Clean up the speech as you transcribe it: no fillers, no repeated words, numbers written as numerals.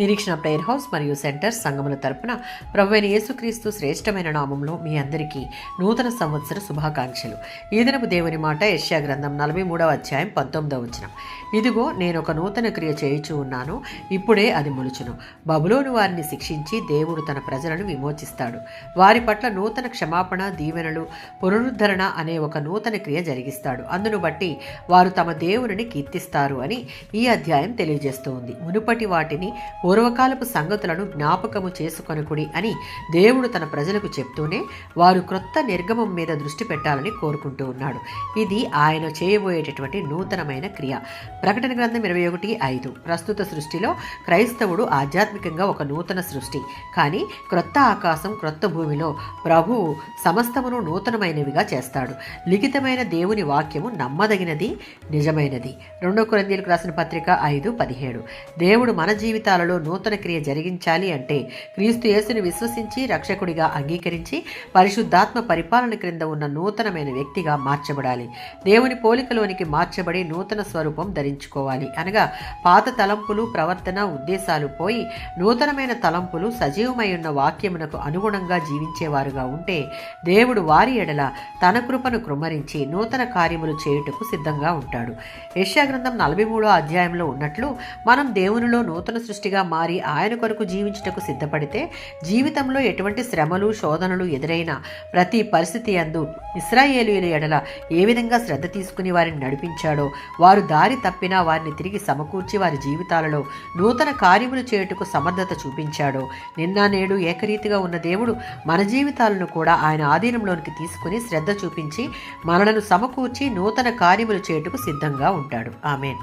నిరీక్షణ prayer house మరియు centre సంఘముల తరపున ప్రభువైన యేసుక్రీస్తు శ్రేష్టమైన నామంలో మీ అందరికీ నూతన సంవత్సర శుభాకాంక్షలు. ఈ దినపు దేవుని మాట యెషయా గ్రంథం 43వ అధ్యాయం 19వ వచనం. ఇదిగో నేను ఒక నూతన క్రియ చేయుచూ ఉన్నాను, ఇప్పుడే అది మొలుచును. బబులోను వారిని శిక్షించి దేవుడు తన ప్రజలను విమోచిస్తాడు. వారి పట్ల నూతన క్షమాపణ, దీవెనలు, పునరుద్ధరణ అనే ఒక నూతన క్రియ జరిగిస్తాడు. అందును బట్టి వారు తమ దేవునిని కీర్తిస్తారు అని ఈ అధ్యాయం తెలియజేస్తూ ఉంది. మునుపటి వాటిని, పూర్వకాలపు సంగతులను జ్ఞాపకము చేసుకొనుకుడి అని దేవుడు తన ప్రజలకు చెప్తూనే వారు క్రొత్త నిర్గమం మీద దృష్టి పెట్టాలని కోరుకుంటూ ఉన్నాడు. ఇది ఆయన చేయబోయేటటువంటి నూతనమైన క్రియ. ప్రకటన గ్రంథం 21:5. ప్రస్తుత సృష్టిలో క్రైస్తవుడు ఆధ్యాత్మికంగా ఒక నూతన సృష్టి. కానీ క్రొత్త ఆకాశం, క్రొత్త భూమిలో ప్రభువు సమస్తమును నూతనమైనవిగా చేస్తాడు. లిఖితమైన దేవుని వాక్యము నమ్మదగినది, నిజమైనది. 2 కొరింథీయులకు రాసిన పత్రిక 5:17. దేవుడు మన జీవితాలలో నూతన క్రియ జరిగించాలి అంటే క్రీస్తు యేసుని విశ్వసించి రక్షకుడిగా అంగీకరించి పరిశుద్ధాత్మ పరిపాలన క్రింద ఉన్న నూతనమైన వ్యక్తిగా మార్చబడాలి. దేవుని పోలికలోనికి మార్చబడి నూతన స్వరూపం ధరించుకోవాలి. అనగా పాత తలంపులు, ప్రవర్తన, ఉద్దేశాలు పోయి నూతనమైన తలంపులు, సజీవమై ఉన్న వాక్యమునకు అనుగుణంగా జీవించేవారుగా ఉంటే దేవుడు వారి ఎడల తన కృపను కృమ్మరించి నూతన కార్యములు చేయుటకు సిద్ధంగా ఉంటాడు. యెషయా గ్రంథం 43వ అధ్యాయంలో ఉన్నట్లు మనం దేవునిలో నూతన సృష్టిగా మారి ఆయన కొరకు జీవించుటకు సిద్ధపడితే జీవితంలో ఎటువంటి శ్రమలు, శోధనలు ఎదురైనా ప్రతి పరిస్థితి యందు ఇశ్రాయేలీయుల ఎడల ఏ విధంగా శ్రద్ధ తీసుకుని వారిని నడిపించాడో, వారు దారి తప్పినా వారిని తిరిగి సమకూర్చి వారి జీవితాలలో నూతన కార్యములు చేయుటకు సమర్థత చూపించాడో, నిన్న నేడు ఏకరీతిగా ఉన్న దేవుడు మన జీవితాలను కూడా ఆయన ఆధీనంలోనికి తీసుకుని శ్రద్ధ చూపించి మనలను సమకూర్చి నూతన కార్యములు చేయుటకు సిద్ధంగా ఉంటాడు. ఆమేన్.